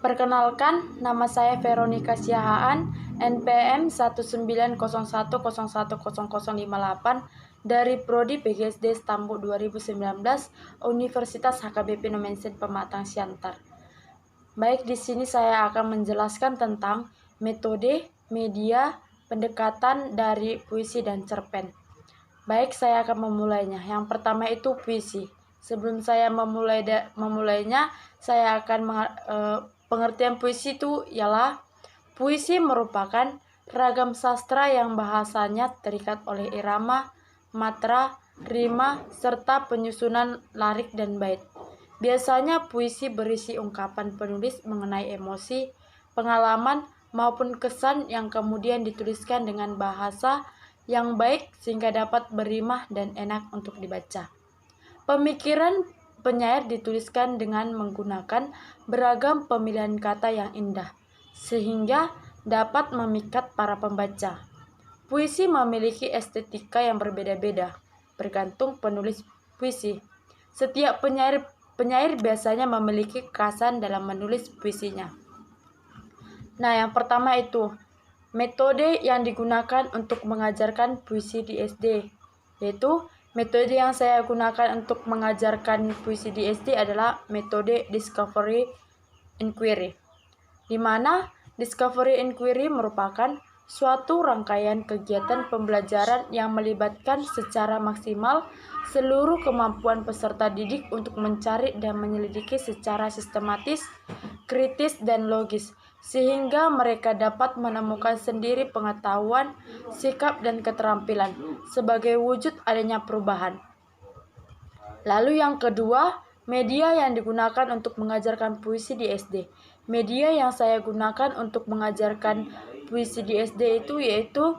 Perkenalkan, nama saya Veronica Siahaan, NPM 1901010058 dari Prodi PGSD Stambuk 2019, Universitas HKBP Nomensen Pematang Siantar. Baik, di sini saya akan menjelaskan tentang metode, media, pendekatan dari puisi dan cerpen. Baik, saya akan memulainya. Yang pertama itu puisi. Sebelum saya memulainya, saya akan pengertian puisi itu ialah puisi merupakan ragam sastra yang bahasanya terikat oleh irama, matra, rima, serta penyusunan larik dan bait. Biasanya puisi berisi ungkapan penulis mengenai emosi, pengalaman, maupun kesan yang kemudian dituliskan dengan bahasa yang baik sehingga dapat berimah dan enak untuk dibaca. Pemikiran penyair dituliskan dengan menggunakan beragam pemilihan kata yang indah, sehingga dapat memikat para pembaca. Puisi memiliki estetika yang berbeda-beda, bergantung penulis puisi. Setiap penyair biasanya memiliki kekhasan dalam menulis puisinya. Nah, yang pertama itu metode yang digunakan untuk mengajarkan puisi di SD, yaitu metode yang saya gunakan untuk mengajarkan puisi di SD adalah metode Discovery Inquiry, di mana Discovery Inquiry merupakan suatu rangkaian kegiatan pembelajaran yang melibatkan secara maksimal seluruh kemampuan peserta didik untuk mencari dan menyelidiki secara sistematis, kritis, dan logis, sehingga mereka dapat menemukan sendiri pengetahuan, sikap, dan keterampilan sebagai wujud adanya perubahan. Lalu yang kedua, media yang digunakan untuk mengajarkan puisi di SD. Media yang saya gunakan untuk mengajarkan puisi di SD itu yaitu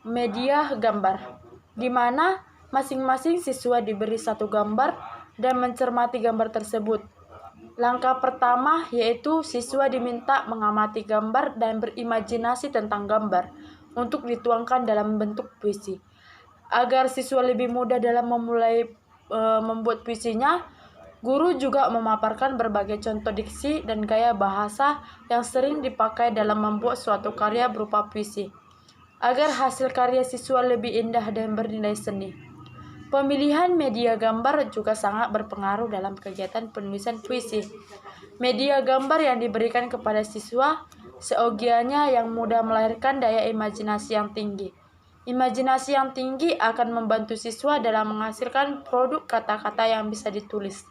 media gambar, di mana masing-masing siswa diberi satu gambar dan mencermati gambar tersebut. Langkah pertama yaitu siswa diminta mengamati gambar dan berimajinasi tentang gambar untuk dituangkan dalam bentuk puisi. Agar siswa lebih mudah dalam membuat puisinya, guru juga memaparkan berbagai contoh diksi dan gaya bahasa yang sering dipakai dalam membuat suatu karya berupa puisi, agar hasil karya siswa lebih indah dan bernilai seni. Pemilihan media gambar juga sangat berpengaruh dalam kegiatan penulisan puisi. Media gambar yang diberikan kepada siswa seyogianya yang mudah melahirkan daya imajinasi yang tinggi. Imajinasi yang tinggi akan membantu siswa dalam menghasilkan produk kata-kata yang bisa ditulis.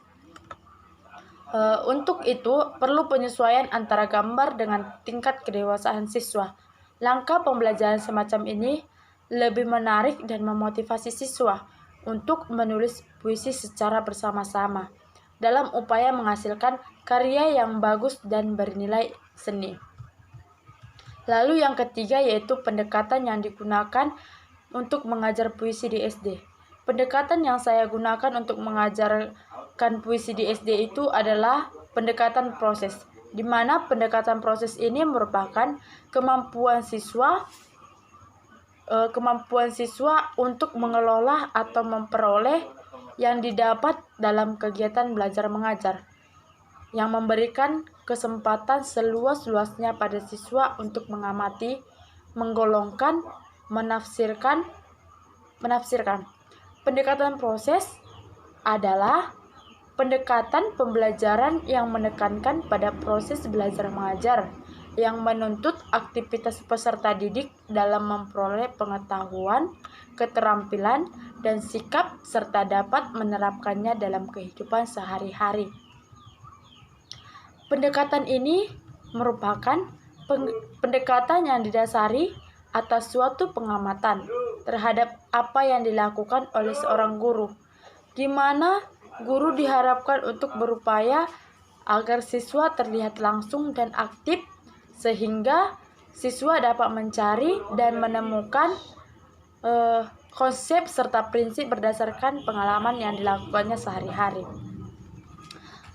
Untuk itu, perlu penyesuaian antara gambar dengan tingkat kedewasaan siswa. Langkah pembelajaran semacam ini lebih menarik dan memotivasi siswa untuk menulis puisi secara bersama-sama dalam upaya menghasilkan karya yang bagus dan bernilai seni. Lalu yang ketiga yaitu pendekatan yang digunakan untuk mengajar puisi di SD. Pendekatan yang saya gunakan untuk mengajarkan puisi di SD itu adalah pendekatan proses, di mana pendekatan proses ini merupakan kemampuan siswa untuk mengelola atau memperoleh yang didapat dalam kegiatan belajar mengajar, yang memberikan kesempatan seluas-luasnya pada siswa untuk mengamati, menggolongkan, menafsirkan. Pendekatan proses adalah pendekatan pembelajaran yang menekankan pada proses belajar mengajar, yang menuntut aktivitas peserta didik dalam memperoleh pengetahuan, keterampilan, dan sikap serta dapat menerapkannya dalam kehidupan sehari-hari. Pendekatan ini merupakan pendekatan yang didasari atas suatu pengamatan terhadap apa yang dilakukan oleh seorang guru, di mana guru diharapkan untuk berupaya agar siswa terlihat langsung dan aktif, sehingga siswa dapat mencari dan menemukan konsep serta prinsip berdasarkan pengalaman yang dilakukannya sehari-hari.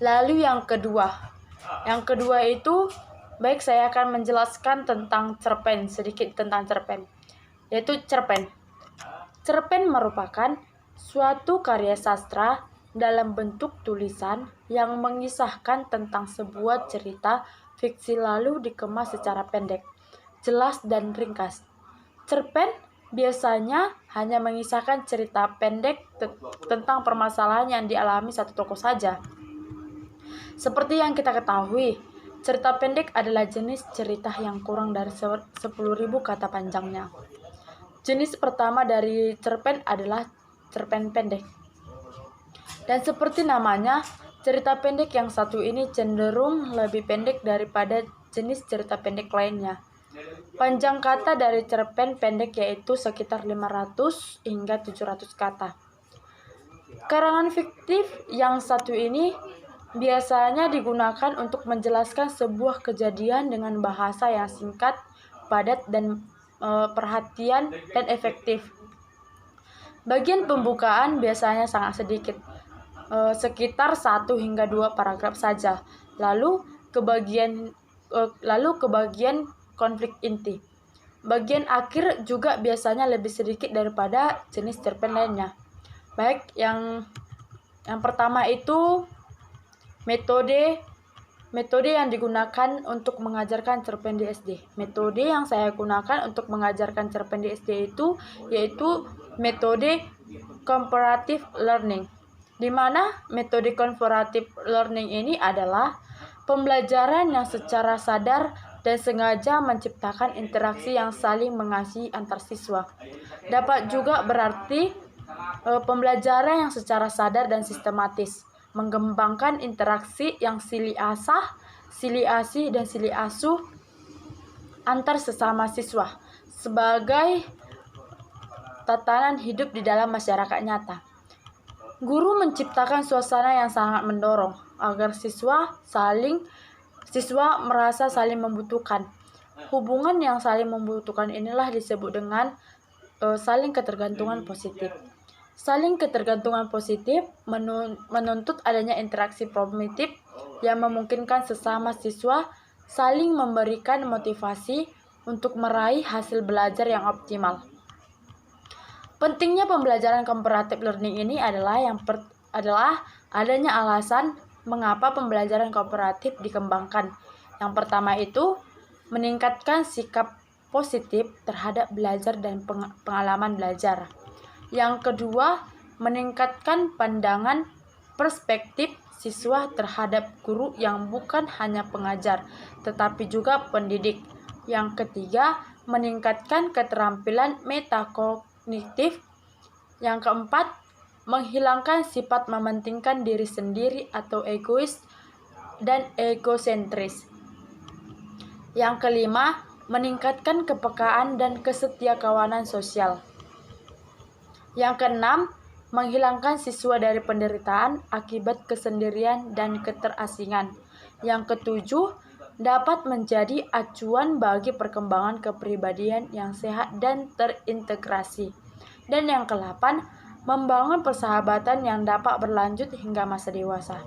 Lalu yang kedua itu, baik, saya akan menjelaskan tentang cerpen, sedikit tentang cerpen, yaitu cerpen. Cerpen merupakan suatu karya sastra dalam bentuk tulisan yang mengisahkan tentang sebuah cerita fiksi lalu dikemas secara pendek, jelas dan ringkas. Cerpen biasanya hanya mengisahkan cerita pendek tentang permasalahan yang dialami satu tokoh saja. Seperti yang kita ketahui, cerita pendek adalah jenis cerita yang kurang dari 10.000 kata panjangnya. Jenis pertama dari cerpen adalah cerpen pendek. Dan seperti namanya, cerita pendek yang satu ini cenderung lebih pendek daripada jenis cerita pendek lainnya. Panjang kata dari cerpen pendek yaitu sekitar 500 hingga 700 kata. Karangan fiktif yang satu ini biasanya digunakan untuk menjelaskan sebuah kejadian dengan bahasa yang singkat, padat, dan perhatian dan efektif. Bagian pembukaan biasanya sangat sedikit, sekitar 1 hingga 2 paragraf saja, lalu ke bagian konflik inti. Bagian akhir juga biasanya lebih sedikit daripada jenis cerpen lainnya. Baik, yang pertama itu metode yang digunakan untuk mengajarkan cerpen di SD. Metode yang saya gunakan untuk mengajarkan cerpen di SD itu yaitu metode comparative learning. Di mana metode comparative learning ini adalah pembelajaran yang secara sadar dan sengaja menciptakan interaksi yang saling mengasihi antar siswa. Dapat juga berarti pembelajaran yang secara sadar dan sistematis, mengembangkan interaksi yang silih asih, dan silih asuh antar sesama siswa sebagai tatanan hidup di dalam masyarakat nyata. Guru menciptakan suasana yang sangat mendorong agar siswa merasa saling membutuhkan. Hubungan yang saling membutuhkan inilah disebut dengan saling ketergantungan positif. Saling ketergantungan positif menuntut adanya interaksi primitif yang memungkinkan sesama siswa saling memberikan motivasi untuk meraih hasil belajar yang optimal. Pentingnya pembelajaran comparative learning ini adalah adanya alasan mengapa pembelajaran komparatif dikembangkan. Yang pertama itu meningkatkan sikap positif terhadap belajar dan pengalaman belajar. Yang kedua, meningkatkan pandangan perspektif siswa terhadap guru yang bukan hanya pengajar, tetapi juga pendidik. Yang ketiga, meningkatkan keterampilan metakognitif. Yang keempat, menghilangkan sifat mementingkan diri sendiri atau egois dan egosentris. Yang kelima, meningkatkan kepekaan dan kesetiakawanan sosial. Yang keenam, menghilangkan siswa dari penderitaan akibat kesendirian dan keterasingan. Yang ketujuh, dapat menjadi acuan bagi perkembangan kepribadian yang sehat dan terintegrasi. Dan yang ke-8, membangun persahabatan yang dapat berlanjut hingga masa dewasa.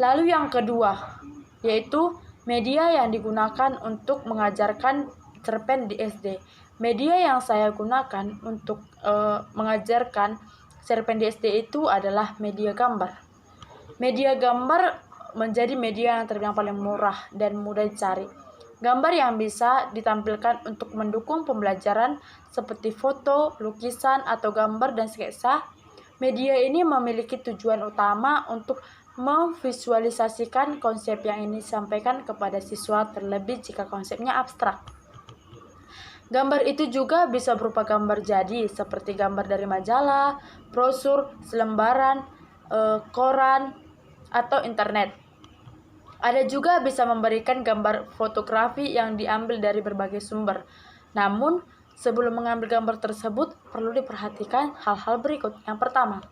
Lalu yang kedua, yaitu media yang digunakan untuk mengajarkan cerpen di SD. Media yang saya gunakan untuk mengajarkan cerpen di SD itu adalah media gambar. Media gambar menjadi media yang terbilang paling murah dan mudah dicari. Gambar yang bisa ditampilkan untuk mendukung pembelajaran seperti foto, lukisan, atau gambar dan sketsa. Media ini memiliki tujuan utama untuk memvisualisasikan konsep yang ingin disampaikan kepada siswa, terlebih jika konsepnya abstrak. Gambar itu juga bisa berupa gambar jadi, seperti gambar dari majalah, brosur, selembaran, koran, atau internet. Ada juga bisa memberikan gambar fotografi yang diambil dari berbagai sumber. Namun, sebelum mengambil gambar tersebut, perlu diperhatikan hal-hal berikut. Yang pertama,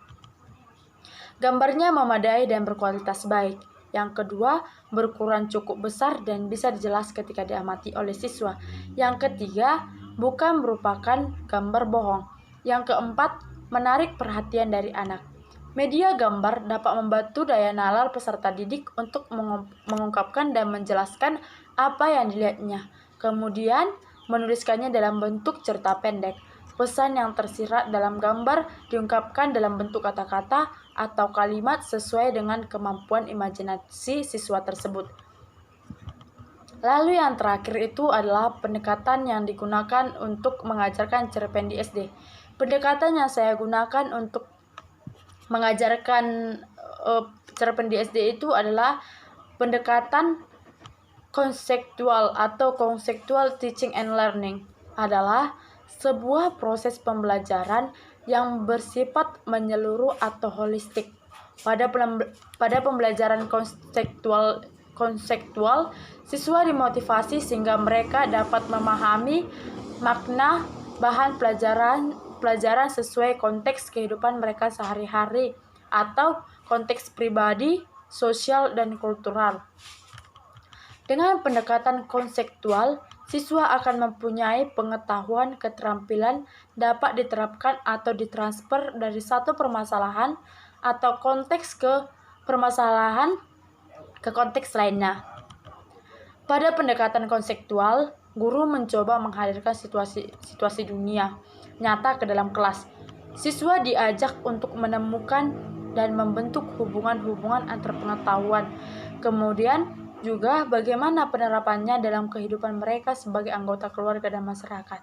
gambarnya memadai dan berkualitas baik. Yang kedua, berukuran cukup besar dan bisa jelas ketika diamati oleh siswa. Yang ketiga, bukan merupakan gambar bohong. Yang keempat, menarik perhatian dari anak. Media gambar dapat membantu daya nalar peserta didik untuk mengungkapkan dan menjelaskan apa yang dilihatnya. Kemudian, menuliskannya dalam bentuk cerita pendek. pesan yang tersirat dalam gambar diungkapkan dalam bentuk kata-kata atau kalimat sesuai dengan kemampuan imajinasi siswa tersebut. Lalu yang terakhir itu adalah pendekatan yang digunakan untuk mengajarkan cerpen di SD. Pendekatan yang saya gunakan untuk mengajarkan cerpen di SD itu adalah pendekatan konseptual atau conceptual teaching and learning, adalah sebuah proses pembelajaran yang bersifat menyeluruh atau holistik. Pada pembelajaran konseptual, siswa dimotivasi sehingga mereka dapat memahami makna bahan pelajaran sesuai konteks kehidupan mereka sehari-hari atau konteks pribadi, sosial, dan kultural. Dengan pendekatan konseptual, siswa akan mempunyai pengetahuan keterampilan dapat diterapkan atau ditransfer dari satu permasalahan atau konteks ke permasalahan ke konteks lainnya. Pada pendekatan konseptual, guru mencoba menghadirkan situasi dunia nyata ke dalam kelas. Siswa diajak untuk menemukan dan membentuk hubungan-hubungan antar pengetahuan. Kemudian juga bagaimana penerapannya dalam kehidupan mereka sebagai anggota keluarga dan masyarakat.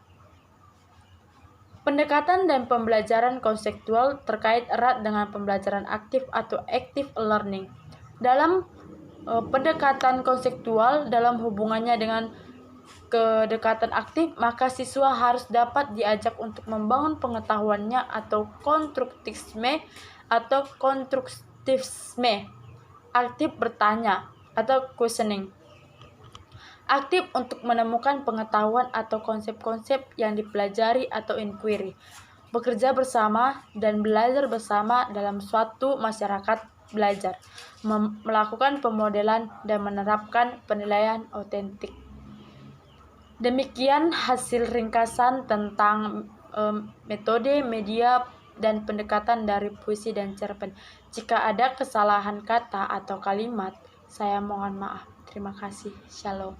Pendekatan dan pembelajaran konseptual terkait erat dengan pembelajaran aktif atau active learning. Dalam pendekatan konseptual dalam hubungannya dengan kedekatan aktif, maka siswa harus dapat diajak untuk membangun pengetahuannya atau konstruktisme aktif bertanya atau questioning, aktif untuk menemukan pengetahuan atau konsep-konsep yang dipelajari atau inquiry, bekerja bersama dan belajar bersama dalam suatu masyarakat belajar, melakukan pemodelan dan menerapkan penilaian otentik. Demikian hasil ringkasan tentang metode, media, dan pendekatan dari puisi dan cerpen. Jika ada kesalahan kata atau kalimat, saya mohon maaf. Terima kasih. Shalom.